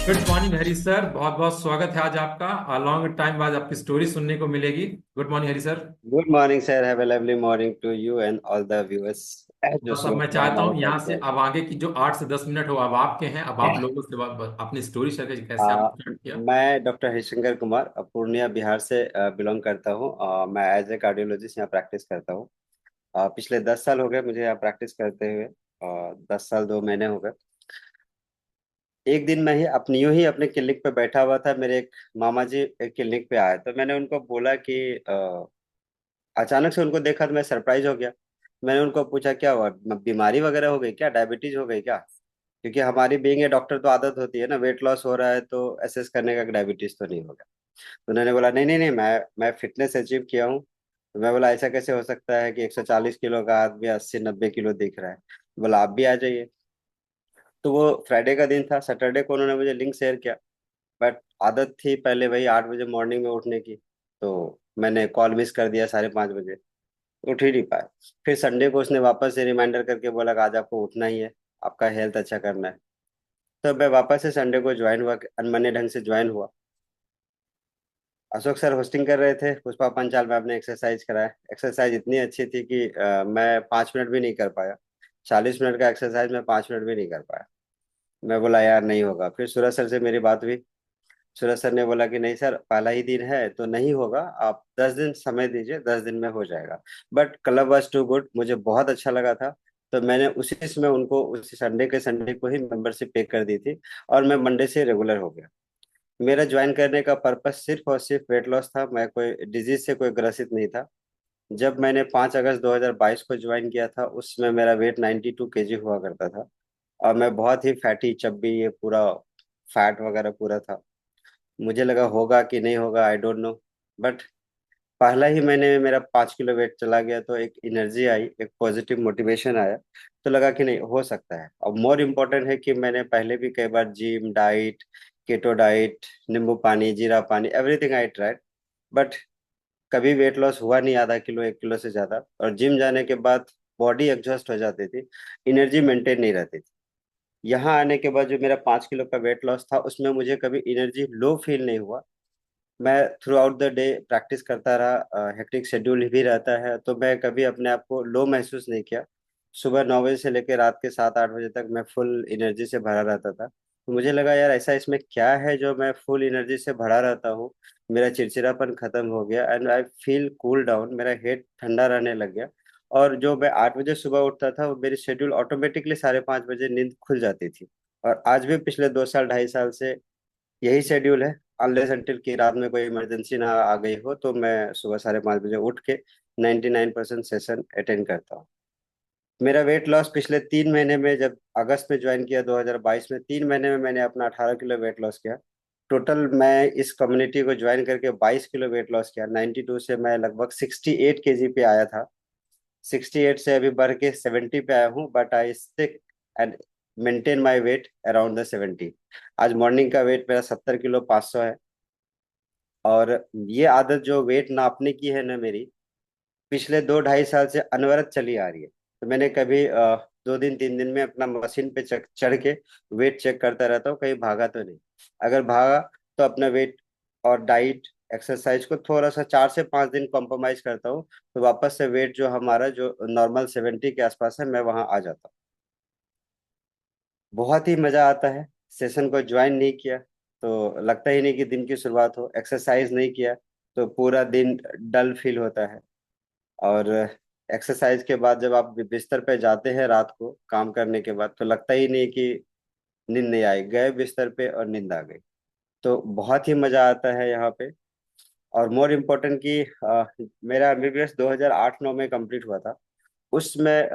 Good morning Hari sir, बहुत बहुत स्वागत है आज आपका। लॉन्ग टाइम बाद आपकी स्टोरी सुनने को मिलेगी। Good morning Hari sir. Good morning sir. Have a lovely morning to you and all the viewers जो बस अब मैं सुबह सुबह चाहता हमारे हूँ साथ यहाँ से जुड़े अब आगे की जो 8 से 10 मिनट हो अब आपके हैं। अब आप लोगों से अपनी स्टोरी शेयर करिए, कैसे आपने आ, स्टार्ट किया। मैं डॉक्टर हरिशंकर कुमार पूर्णिया बिहार से बिलोंग करता हूँ। मैं एज ए कार्डियोलॉजिस्ट यहाँ प्रैक्टिस करता हूँ। पिछले 10 साल हो गए मुझे यहाँ प्रैक्टिस करते हुए। 10 साल 2 महीने हो गए। एक दिन मैं ही अपनी यूं ही अपने क्लिनिक पे बैठा हुआ था। मेरे एक मामा जी एक क्लिनिक पे आए तो मैंने उनको बोला कि अचानक से उनको देखा तो मैं सरप्राइज हो गया। मैंने उनको पूछा क्या हुआ, बीमारी वगैरह हो गई क्या, डायबिटीज हो गई क्या। क्योंकि हमारी बीइंग ए डॉक्टर तो आदत होती है ना, वेट लॉस हो रहा है तो एसेस करने का डायबिटीज तो नहीं होगा। तो उन्होंने बोला नहीं नहीं नहीं, मैं फिटनेस अचीव किया हूँ। तो मैं बोला ऐसा कैसे हो सकता है कि 140 किलो का आदमी 80-90 किलो दिख रहा है। बोला आप भी आ जाइए। तो वो फ्राइडे का दिन था, सैटरडे को उन्होंने मुझे लिंक शेयर किया। बट आदत थी पहले वही 8 बजे मॉर्निंग में उठने की। तो मैंने कॉल मिस कर दिया 5:30 बजे। उठ ही नहीं पाया। फिर संडे को उसने वापस से रिमाइंडर करके बोला कि आज आपको उठना ही है, आपका हेल्थ अच्छा करना है। तो मैं वापस से संडे को ज्वाइन हुआ, अनमने ढंग से ज्वाइन हुआ। अशोक सर होस्टिंग कर रहे थे, पुष्पा पंचाल में आपने एक्सरसाइज कराया। एक्सरसाइज इतनी अच्छी थी कि मैं 5 मिनट भी नहीं कर पाया। 40 मिनट का एक्सरसाइज मैं 5 मिनट भी नहीं कर पाया। मैं बोला यार नहीं होगा। फिर सूरज सर से मेरी बात हुई। सूरज सर ने बोला कि नहीं सर, पहला ही दिन है तो नहीं होगा, आप 10 दिन समय दीजिए, 10 दिन में हो जाएगा। But club was too good, मुझे बहुत अच्छा लगा था। तो मैंने उसी समय उनको उसी संडे के संडे को ही मेंबरशिप पे कर दी थी। और मैं मंडे से रेगुलर हो गया। मेरा ज्वाइन करने का पर्पस सिर्फ और सिर्फ वेट लॉस था, मैं कोई डिजीज से कोई ग्रसित नहीं था। जब मैंने 5 अगस्त 2022 को ज्वाइन किया था उसमें मेरा वेट 92 kg हुआ करता था। और मैं बहुत ही फैटी चब्बी, ये पूरा फैट वगैरह पूरा था। मुझे लगा होगा कि नहीं होगा, आई डोंट नो। बट पहला ही महीने में मेरा 5 किलो वेट चला गया तो एक एनर्जी आई, एक पॉजिटिव मोटिवेशन आया। तो लगा कि नहीं हो सकता है। और मोर इम्पोर्टेंट है कि मैंने पहले भी कई बार जिम डाइट, केटो डाइट, नींबू पानी, जीरा पानी, एवरीथिंग आई ट्राइड। बट कभी वेट लॉस हुआ नहीं आधा किलो 1 किलो से ज्यादा। और जिम जाने के बाद बॉडी एग्जॉस्ट हो जाती थी, एनर्जी मेंटेन नहीं रहती थी। यहाँ आने के बाद जो मेरा 5 किलो का वेट लॉस था उसमें मुझे कभी एनर्जी लो फील नहीं हुआ। मैं through out the day practice करता रहा, हेक्टिक शेड्यूल भी रहता है तो मैं कभी अपने आप को लो महसूस नहीं किया। सुबह 9 बजे से लेकर रात के 7-8 बजे तक मैं फुल एनर्जी से भरा रहता था। तो मुझे लगा यार ऐसा इसमें क्या है जो मैं फुल एनर्जी से भरा रहता हूँ। मेरा चिड़चिड़ापन खत्म हो गया and I feel cool down, मेरा हेड ठंडा रहने लग गया। और जो मैं 8 बजे सुबह उठता था वो मेरी शेड्यूल ऑटोमेटिकली 5:30 बजे नींद खुल जाती थी। और आज भी पिछले 2 साल 2.5 साल से यही शेड्यूल है। अनलेस अनटिल की रात में कोई इमरजेंसी ना आ गई हो तो मैं सुबह 5:30 बजे उठ के 99% सेशन अटेंड करता हूँ। मेरा वेट लॉस पिछले 3 महीने में, जब अगस्त में ज्वाइन किया 2022 में, 3 महीने में मैंने अपना 18 किलो वेट लॉस किया। टोटल मैं इस कम्युनिटी को ज्वाइन करके 22 किलो वेट लॉस किया। 92 से मैं लगभग 68 kg पे आया था। 68 से अभी बढ़ के 70 पे आया हूँ। But I stick and maintain my weight around the 70। आज मॉर्निंग का वेट मेरा 70 किलो 500 है। और ये आदत जो वेट नापने की है ना मेरी, पिछले 2-2.5 साल से अनवरत चली आ रही है। तो मैंने कभी 2 दिन 3 दिन में अपना मशीन पे चढ़ के वेट चेक करता रहता हूँ कहीं भागा तो नहीं। अगर भागा तो अपना वेट और डाइट एक्सरसाइज को थोड़ा सा 4 से 5 दिन कॉम्प्रोमाइज करता हूँ। तो वापस से वेट जो हमारा जो नॉर्मल 70 के आसपास है मैं वहाँ आ जाता हूँ। बहुत ही मजा आता है। सेशन को ज्वाइन नहीं किया तो लगता ही नहीं कि दिन की शुरुआत हो, एक्सरसाइज नहीं किया तो पूरा दिन डल फील होता है। और एक्सरसाइज के बाद जब आप बिस्तर पे जाते हैं रात को काम करने के बाद तो लगता ही नहीं कि नींद नहीं आई, गए बिस्तर पे और नींद आ गई। तो बहुत ही मजा आता है यहाँ पे। और मोर इम्पोर्टेंट कि मेरा एमबीबीएस 2008-9 में कंप्लीट हुआ था। उसमें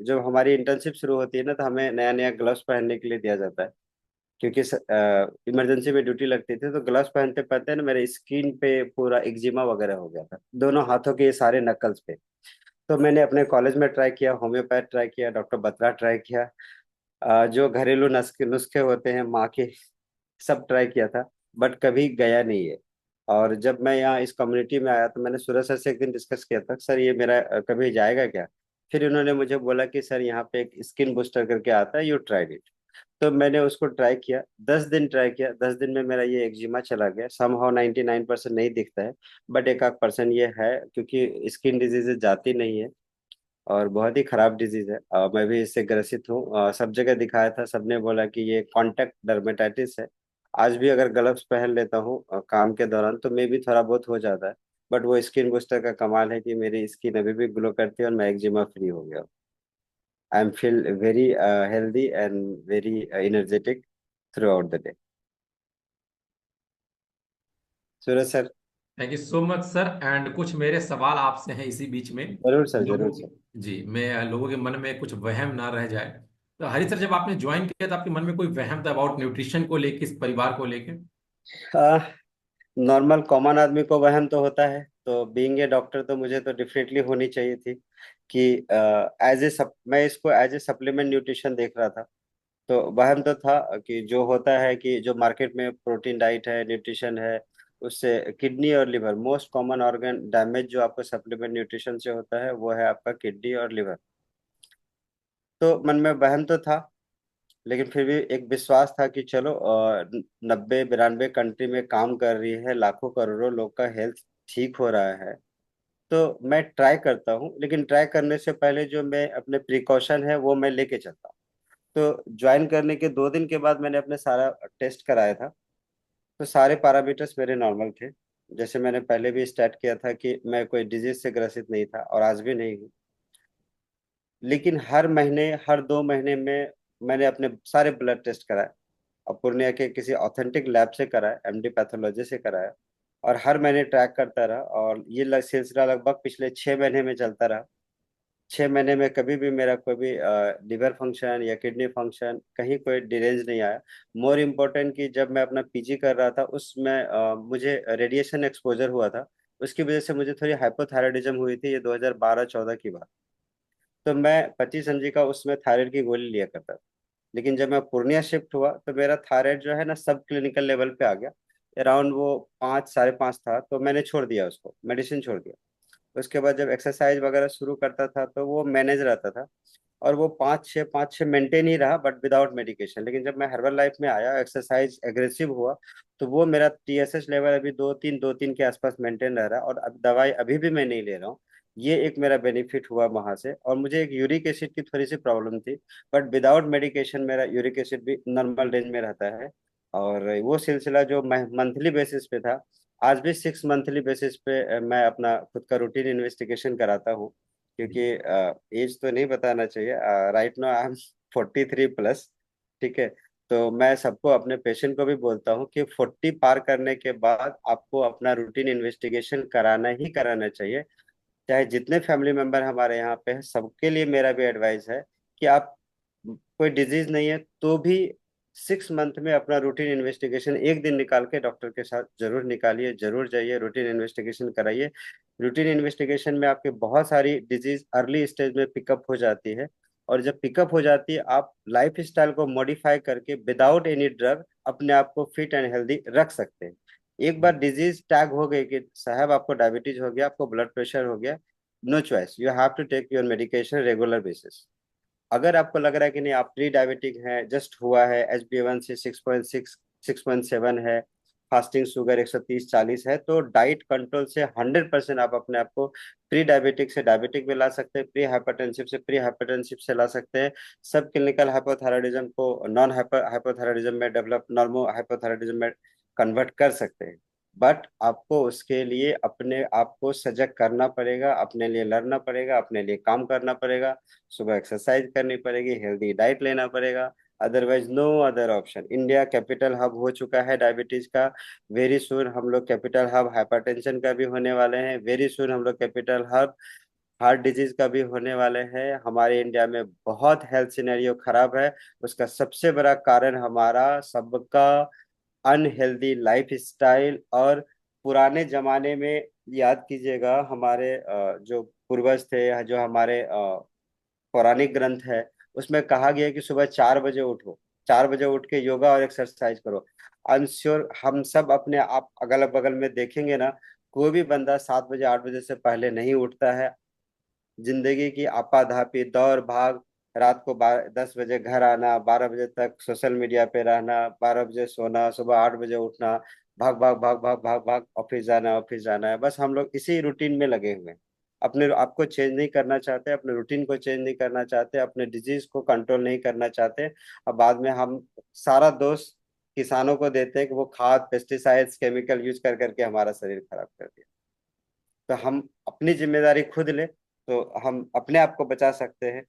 जब हमारी इंटर्नशिप शुरू होती है ना तो हमें नया नया ग्लव्स पहनने के लिए दिया जाता है। क्योंकि इमरजेंसी में ड्यूटी लगती थी तो ग्लव्स पहनते पहनते ना मेरे स्किन पे पूरा एक्जिमा वगैरह हो गया था, दोनों हाथों के सारे नकल्स पे। तो मैंने अपने कॉलेज में ट्राई किया, होम्योपैथ ट्राई किया, डॉक्टर बत्रा ट्राई किया, जो घरेलू नुस्खे नुस्खे होते हैं माँ के, सब ट्राई किया था। बट कभी गया नहीं है। और जब मैं यहाँ इस कम्युनिटी में आया तो मैंने सूरज सर से एक दिन डिस्कस किया था, सर ये मेरा कभी जाएगा क्या। फिर उन्होंने मुझे बोला कि सर यहाँ पे एक स्किन बूस्टर करके आता है, यू ट्राइड इट। तो मैंने उसको ट्राई किया, 10 दिन ट्राई किया, 10 दिन में मेरा ये एक्जिमा चला गया। समहाउ 99% नहीं दिखता है, बट एक आध परसेंट ये है, क्योंकि स्किन डिजीजेज जाती नहीं है और बहुत ही खराब डिजीज है। मैं भी इससे ग्रसित हूँ। सब जगह दिखाया था, सबने बोला कि ये कॉन्टैक्ट डर्मेटाइटिस है। आज भी अगर ग्लव्स पहन लेता हूँ काम के दौरान, तो मे भी थोड़ा बहुत हो जाता है। बट वो स्किन बूस्टर का कमाल है कि मेरी स्किन अभी भी ग्लो करती है और मैं एक्जिमा फ्री हो गया हूँ। I am feel very healthy and very energetic through out the day. Suraj sir. Thank you so much sir. And कुछ मेरे सवाल आपसे हैं इसी बीच में। जरूर सर, लोगों जरूर के, सर। जी, मैं लोगों के मन में कुछ वहम ना रह जाए। तो हरी सर, जब आपने ज्वाइन किया तो आपके मन में कोई वहम था अबाउट न्यूट्रिशन को लेके, इस परिवार को लेके? नॉर्मल कॉमन आदमी को वहम तो होता है, तो बीइंग ए डॉक्टर तो मुझे तो डेफिनेटली होनी चाहिए थी कि एज ए सब मैं इसको एज ए सप्लीमेंट न्यूट्रिशन देख रहा था। तो वहम तो था कि जो होता है कि जो मार्केट में प्रोटीन डाइट है, न्यूट्रिशन है, उससे किडनी और liver, most common organ damage जो आपको सप्लीमेंट न्यूट्रिशन से होता है, वो है आपका किडनी और लिवर। तो मन में वहम तो था, लेकिन फिर भी एक विश्वास था कि चलो 90 92 कंट्री में काम कर रही है, लाखों करोड़ों लोग का हेल्थ ठीक हो रहा है, तो मैं ट्राई करता हूँ। लेकिन ट्राई करने से पहले जो मैं अपने प्रिकॉशन है वो मैं लेके चलता हूँ। तो ज्वाइन करने के 2 दिन के बाद मैंने अपने सारा टेस्ट कराया था, तो सारे पैरामीटर्स मेरे नॉर्मल थे। जैसे मैंने पहले भी स्टार्ट किया था कि मैं कोई डिजीज से ग्रसित नहीं था और आज भी नहीं हूँ। लेकिन हर महीने, हर 2 महीने में मैंने अपने सारे ब्लड टेस्ट कराए, और पूर्णिया के किसी ऑथेंटिक लैब से कराया, एमडी पैथोलॉजी से कराया, और हर महीने ट्रैक करता रहा। और ये सिलसिला लगभग पिछले 6 महीने में चलता रहा। 6 महीने में कभी भी मेरा कोई भी लिवर फंक्शन या किडनी फंक्शन कहीं कोई डिरेंज नहीं आया। मोर इम्पोर्टेंट कि जब मैं अपना पीजी कर रहा था, उसमें मुझे रेडिएशन एक्सपोजर हुआ था। उसकी वजह से मुझे थोड़ी हाइपोथायराइडिज्म हुई थी, ये 2012-14 की बात। तो मैं 25 mg का उसमें थायराइड की गोली लिया करता था। लेकिन जब मैं पूर्णिया शिफ्ट हुआ, तो मेरा थायराइड जो है ना सब क्लिनिकल लेवल पे आ गया। अराउंड वो 5 5.5 था, तो मैंने छोड़ दिया, उसको मेडिसिन छोड़ दिया। उसके बाद जब एक्सरसाइज वगैरह शुरू करता था, तो वो मैनेज रहता था, और वो 5 6 मेंटेन ही रहा, बट विदाउट मेडिकेशन। लेकिन जब मैं हर्बल लाइफ में आया, एक्सरसाइज एग्रेसिव हुआ, तो वो मेरा टीएसएच लेवल अभी 2 3 के आसपास मेंटेन रह रहा है, और अब दवाई अभी भी मैं नहीं ले रहा हूँ। ये एक मेरा बेनिफिट हुआ वहां से। और मुझे एक यूरिक एसिड की थोड़ी सी प्रॉब्लम थी, बट विदाउट मेडिकेशन मेरा यूरिक एसिड भी नॉर्मल रेंज में रहता है। और वो सिलसिला जो मैं मंथली बेसिस पे था, आज भी 6 मंथली बेसिस पे मैं अपना खुद का रूटीन इन्वेस्टिगेशन कराता हूँ। क्योंकि एज तो नहीं बताना चाहिए, right now I am 43 plus. ठीक है। तो मैं सबको, अपने पेशेंट को भी बोलता हूँ कि 40 पार करने के बाद आपको अपना रूटीन इन्वेस्टिगेशन कराना ही कराना चाहिए। चाहे जितने फैमिली मेंबर हमारे यहाँ पे हैं, सबके लिए मेरा भी एडवाइस है कि आप, कोई डिजीज नहीं है तो भी 6 मंथ में अपना रूटीन इन्वेस्टिगेशन एक दिन निकाल के डॉक्टर के साथ जरूर निकालिए, जरूर जाइए, रूटीन इन्वेस्टिगेशन कराइए। रूटीन इन्वेस्टिगेशन में आपके बहुत सारी डिजीज अर्ली स्टेज में पिकअप हो जाती है। और जब पिकअप हो जाती है, आप लाइफ स्टाइल को मॉडिफाई करके विदाउट एनी ड्रग अपने आप को फिट एंड हेल्दी रख सकते हैं। एक बार डिजीज टैग हो गई कि साहब आपको डायबिटीज हो गया, आपको ब्लड प्रेशर हो गया, no choice, you have to take your medication regular basis. अगर आपको लग रहा है कि नहीं आप प्री डायबिटिक हैं, जस्ट हुआ है, HbA1c 6.6 6.7 है, फास्टिंग शुगर 130 40 है, तो डाइट कंट्रोल से 100% आप अपने आप को प्री डायबिटिक से डायबिटिक में ला सकते हैं, प्री हाइपरटेंसिव से प्री हाइपरटेंसिव से ला सकते हैं। सब क्लिनिकल हाइपोथायराइडिज्म को नॉन हाइपोथायराइडिज्म में डेवलप, नॉर्मो हाइपोथायराइडिज्म में कन्वर्ट कर सकते हैं। बट आपको उसके लिए अपने आप को सजग करना पड़ेगा, अपने लिए लड़ना पड़ेगा, अपने लिए काम करना पड़ेगा, सुबह एक्सरसाइज करनी पड़ेगी, हेल्दी डाइट लेना पड़ेगा। Otherwise no other option. India capital hub हो चुका है डायबिटीज का। वेरी सुन हम लोग कैपिटल हब हाइपरटेंशन का भी होने वाले हैं। वेरी सुन हम लोग कैपिटल हब हार्ट डिजीज का भी होने वाले हैं। हमारे इंडिया में बहुत हेल्थ सिनेरियो खराब है। उसका सबसे बड़ा कारण हमारा सबका अनहेल्दी लाइफ स्टाइल। और पुराने जमाने में, याद कीजिएगा, हमारे जो पूर्वज थे, जो हमारे पौराणिक ग्रंथ है, उसमें कहा गया है कि सुबह 4 बजे उठो, 4 बजे उठ के योगा और एक्सरसाइज करो। आई एम श्योर हम सब अपने आप अगल बगल में देखेंगे ना, कोई भी बंदा 7 बजे 8 बजे से पहले नहीं उठता है। जिंदगी की आपाधापी दौड़ भाग रात को 10 बजे घर आना, 12 बजे तक सोशल मीडिया पे रहना, 12 बजे सोना, सुबह 8 बजे उठना, भाग भाग भाग भाग भाग भाग, ऑफिस जाना, ऑफिस जाना है, बस हम लोग इसी रूटीन में लगे हुए हैं। अपने आप को चेंज नहीं करना चाहते, अपने रूटीन को चेंज नहीं करना चाहते, अपने डिजीज को कंट्रोल नहीं करना चाहते। अब बाद में हम सारा दोष किसानों को देते हैं कि वो खाद, पेस्टिसाइड्स, केमिकल यूज कर करके हमारा शरीर खराब कर दिया। तो हम अपनी जिम्मेदारी खुद लें तो हम अपने आप को बचा सकते हैं।